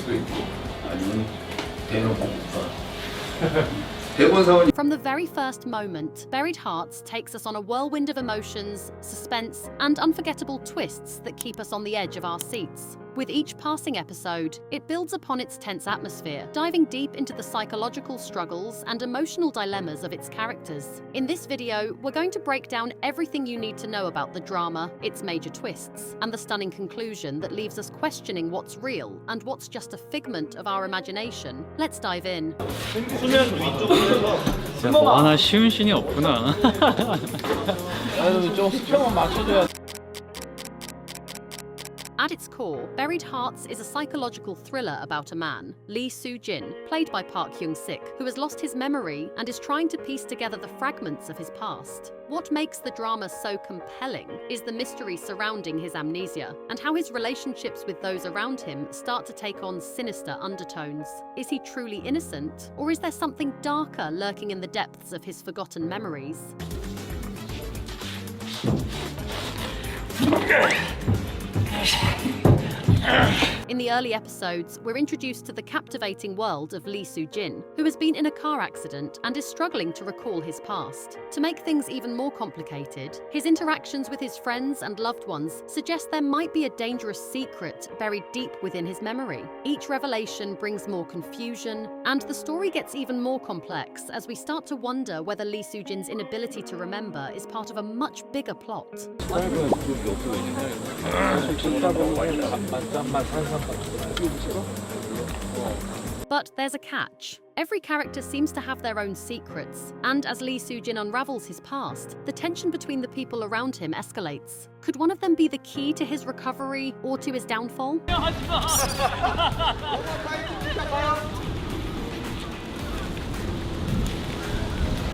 수도 있고 아니면 대놓고 묵사. 대본 사원이 From the very first moment, Buried Hearts takes us on a whirlwind of emotions, suspense, and unforgettable twists that keep us on the edge of our seats. With each passing episode, it builds upon its tense atmosphere, diving deep into the psychological struggles and emotional dilemmas of its characters. In this video, we're going to break down everything you need to know about the drama, its major twists, and the stunning conclusion that leaves us questioning what's real and what's just a figment of our imagination. Let's dive in. 진짜 뭐 하나 쉬운 씬이 없구나. 좀 수평은 맞춰줘야. At its core, Buried Hearts is a psychological thriller about a man, Lee Seo-joon, played by Park Hyung-sik, who has lost his memory and is trying to piece together the fragments of his past. What makes the drama so compelling is the mystery surrounding his amnesia, and how his relationships with those around him start to take on sinister undertones. Is he truly innocent, or is there something darker lurking in the depths of his forgotten memories? In the early episodes, we're introduced to the captivating world of Lee Seo-joon, who has been in a car accident and is struggling to recall his past. To make things even more complicated, his interactions with his friends and loved ones suggest there might be a dangerous secret buried deep within his memory. Each revelation brings more confusion, and the story gets even more complex as we start to wonder whether Lee Seo-joon's inability to remember is part of a much bigger plot. But there's a catch. Every character seems to have their own secrets, and as Lee Seo-joon unravels his past, the tension between the people around him escalates. Could one of them be the key to his recovery or to his downfall?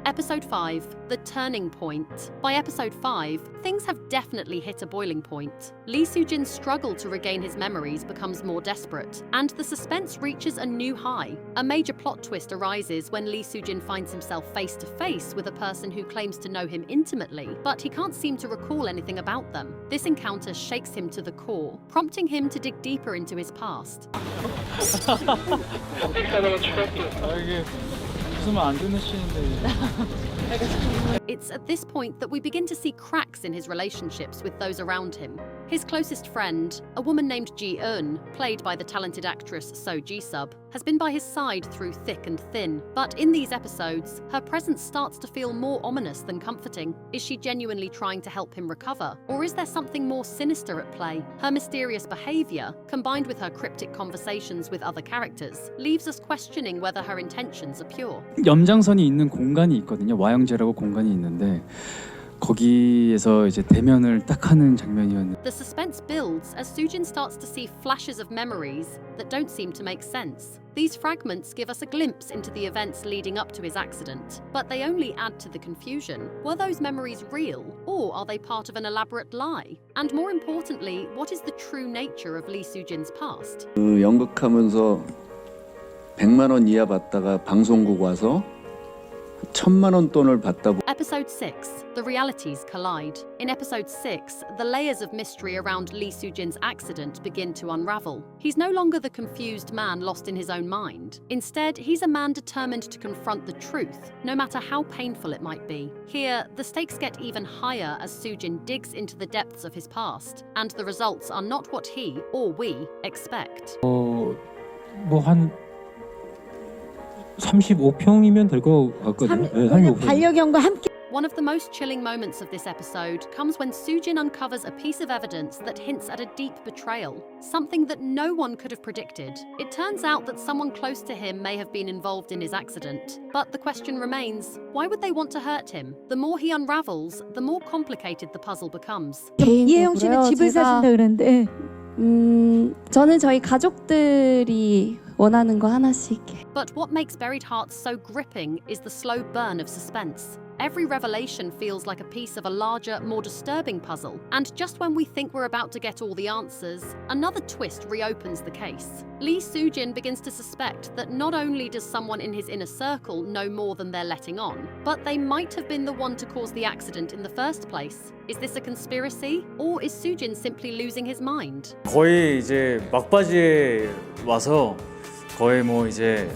Episode 5, The Turning Point. By episode 5, things have definitely hit a boiling point. Lee Seo-joon's struggle to regain his memories becomes more desperate, and the suspense reaches a new high. A major plot twist arises when Lee Seo-joon finds himself face to face with a person who claims to know him intimately, but he can't seem to recall anything about them. This encounter shakes him to the core, prompting him to dig deeper into his past. It's at this point that we begin to see cracks in his relationships with those around him. His closest friend, a woman named Ji-eun, played by the talented actress So-hyun, has been by his side through thick and thin. But in these episodes, her presence starts to feel more ominous than comforting. Is she genuinely trying to help him recover? Or is there something more sinister at play? Her mysterious behavior, combined with her cryptic conversations with other characters, leaves us questioning whether her intentions are pure. 연장선이 있는 공간이 있거든요. 와영제라고 공간이 있는데 거기에서 이제 대면을 딱 하는 장면이었는데. The suspense builds as Seo-joon starts to see flashes of memories that don't seem to make sense. These fragments give us a glimpse into the events leading up to his accident, but they only add to the confusion. Were those memories real, or are they part of an elaborate lie? And more importantly, what is the true nature of Lee Seo-joon's past? 연극하면서 100만 원 이하 받다가 방송국 와서 1,000만 원 돈을 받다. Episode 6, The Realities Collide. In episode 6, the layers of mystery around Lee Seo-joon's accident begin to unravel. He's no longer the confused man lost in his own mind. Instead, he's a man determined to confront the truth, no matter how painful it might be. Here, the stakes get even higher as Seo-joon digs into the depths of his past, and the results are not what he, or we, expect. 한 35평이면 될 것 같거든요. 네, 35평. 반려견과 함께. One of the most chilling moments of this episode comes when Seo-joon uncovers a piece of evidence that hints at a deep betrayal, something that no one could have predicted. It turns out that someone close to him may have been involved in his accident, but the question remains, why would they want to hurt him? The more he unravels, the more complicated the puzzle becomes. 이혜영 씨는 집을 사신다 그랬는데. 저는 저희 가족들이 원하는 거 하나씩. But what makes Buried Hearts so gripping is the slow burn of suspense. every revelation feels like a piece of a larger, more disturbing puzzle. And just when we think we're about to get all the answers, another twist reopens the case. Lee Soo-jin begins to suspect that not only does someone in his inner circle know more than they're letting on, but they might have been the one to cause the accident in the first place. Is this a conspiracy? Or is Soo-jin simply losing his mind? 거의 이제 막바지에 와서 거의 뭐 이제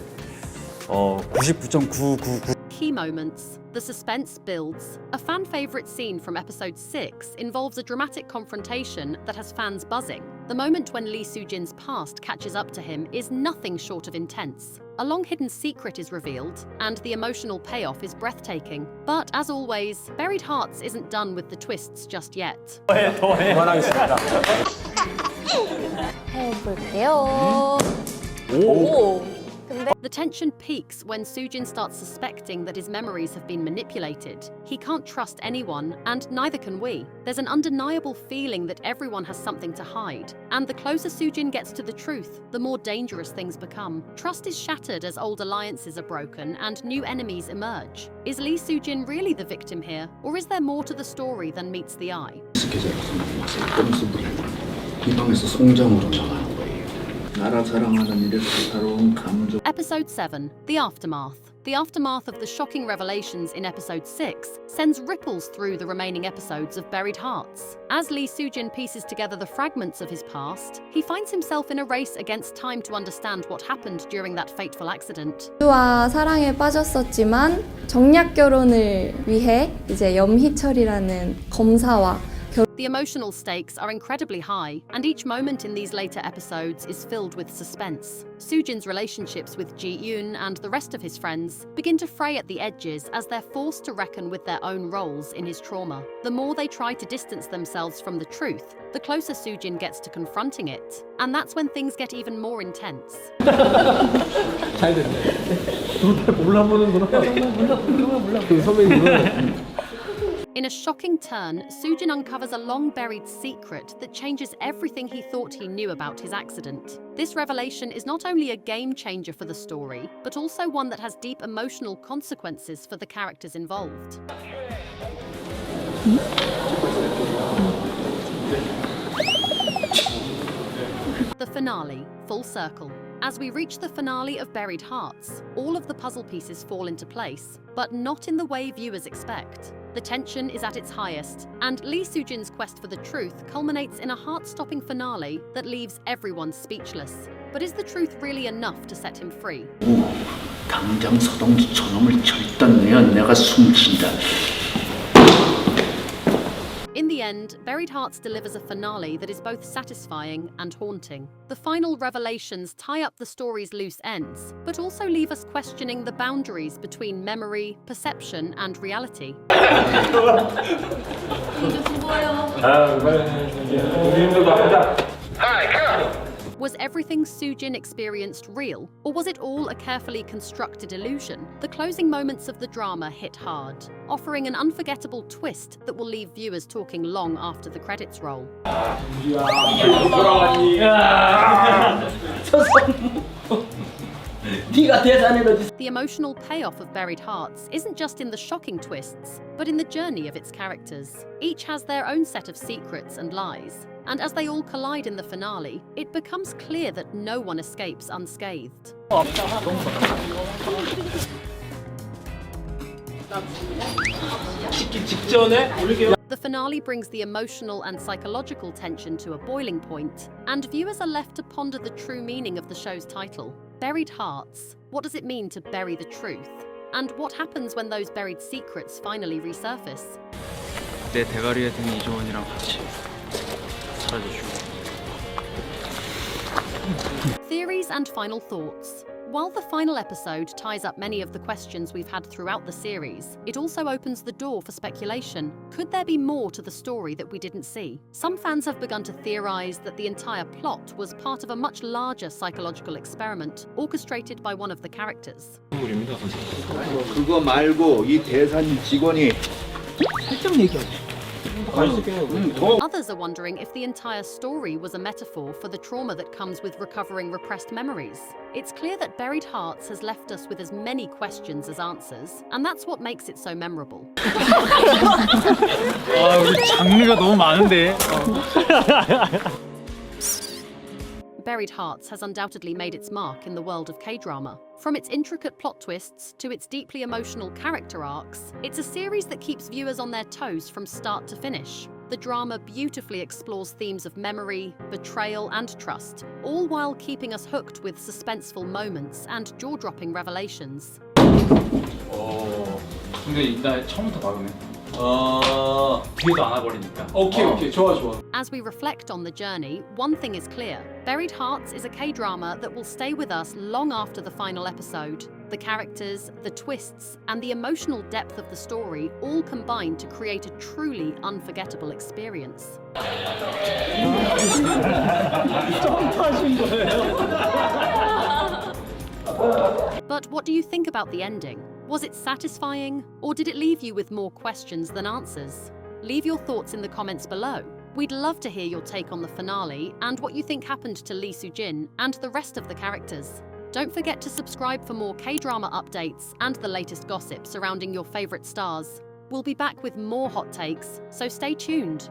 99.999 Key moments. The suspense builds. A fan favorite scene from episode 6 involves a dramatic confrontation that has fans buzzing. The moment when Lee Soo-jin's past catches up to him is nothing short of intense. A long-hidden secret is revealed, and the emotional payoff is breathtaking. But as always, Buried Hearts isn't done with the twists just yet. 해볼게요. 오. The tension peaks when Soo-jin starts suspecting that his memories have been manipulated. He can't trust anyone, and neither can we. There's an undeniable feeling that everyone has something to hide. And the closer Soo-jin gets to the truth, the more dangerous things become. Trust is shattered as old alliances are broken and new enemies emerge. Is Lee Soo-jin really the victim here, or is there more to the story than meets the eye? Episode 7, The Aftermath. The aftermath of the shocking revelations in episode 6 sends ripples through the remaining episodes of Buried Hearts. As Lee Soo-jin pieces together the fragments of his past, he finds himself in a race against time to understand what happened during that fateful accident. 와 사랑에 빠졌었지만 정략 결혼을 위해 이제 염희철이라는 검사와 The emotional stakes are incredibly high, and each moment in these later episodes is filled with suspense. Soo-jin's relationships with Ji-hyun and the rest of his friends begin to fray at the edges as they're forced to reckon with their own roles in his trauma. The more they try to distance themselves from the truth, the closer Soo-jin gets to confronting it. And that's when things get even more intense. 잘 됐네. 너잘 몰라보는구나. 그 선배님은. In a shocking turn, Soo-jin uncovers a long-buried secret that changes everything he thought he knew about his accident. This revelation is not only a game-changer for the story, but also one that has deep emotional consequences for the characters involved. The finale, full circle. As we reach the finale of Buried Hearts, all of the puzzle pieces fall into place, but not in the way viewers expect. The tension is at its highest, and Lee Soo-jin's quest for the truth culminates in a heart-stopping finale that leaves everyone speechless. But is the truth really enough to set him free? 당장 서동지 저놈을 절단내야 내가 숨긴다. In the end, Buried Hearts delivers a finale that is both satisfying and haunting. The final revelations tie up the story's loose ends, but also leave us questioning the boundaries between memory, perception, and reality. Was everything Soo-jin experienced real, or was it all a carefully constructed illusion? The closing moments of the drama hit hard, offering an unforgettable twist that will leave viewers talking long after the credits roll. The emotional payoff of Buried Hearts isn't just in the shocking twists, but in the journey of its characters. Each has their own set of secrets and lies, and as they all collide in the finale, it becomes clear that no one escapes unscathed. The finale brings the emotional and psychological tension to a boiling point, and viewers are left to ponder the true meaning of the show's title. Buried Hearts. What does it mean to bury the truth? And what happens when those buried secrets finally resurface? 내 대가리에 든 이조원이랑 같이 사라져주고. Theories and final thoughts. While the final episode ties up many of the questions we've had throughout the series, it also opens the door for speculation. Could there be more to the story that we didn't see? Some fans have begun to theorize that the entire plot was part of a much larger psychological experiment orchestrated by one of the characters. 그거 말고 이 대사님 직원이 살짝 얘기하자. 갈수 있겠네. Others are wondering if the entire story was a metaphor for the trauma that comes with recovering repressed memories. It's clear that Buried Hearts has left us with as many questions as answers, and that's what makes it so memorable. 아, 우리 장르가 너무 많은데. Buried Hearts has undoubtedly made its mark in the world of K-drama. From its intricate plot twists to its deeply emotional character arcs, it's a series that keeps viewers on their toes from start to finish. The drama beautifully explores themes of memory, betrayal, and trust, all while keeping us hooked with suspenseful moments and jaw-dropping revelations. 근데 일단 처음부터 막으면 뒤에도 안 와버리니까. 오케이 좋아. As we reflect on the journey, one thing is clear. Buried Hearts is a K-drama that will stay with us long after the final episode. The characters, the twists, and the emotional depth of the story all combine to create a truly unforgettable experience. But what do you think about the ending? Was it satisfying, or did it leave you with more questions than answers? Leave your thoughts in the comments below. We'd love to hear your take on the finale and what you think happened to Lee Soo-jin and the rest of the characters. Don't forget to subscribe for more K-drama updates and the latest gossip surrounding your favorite stars. We'll be back with more hot takes, so stay tuned.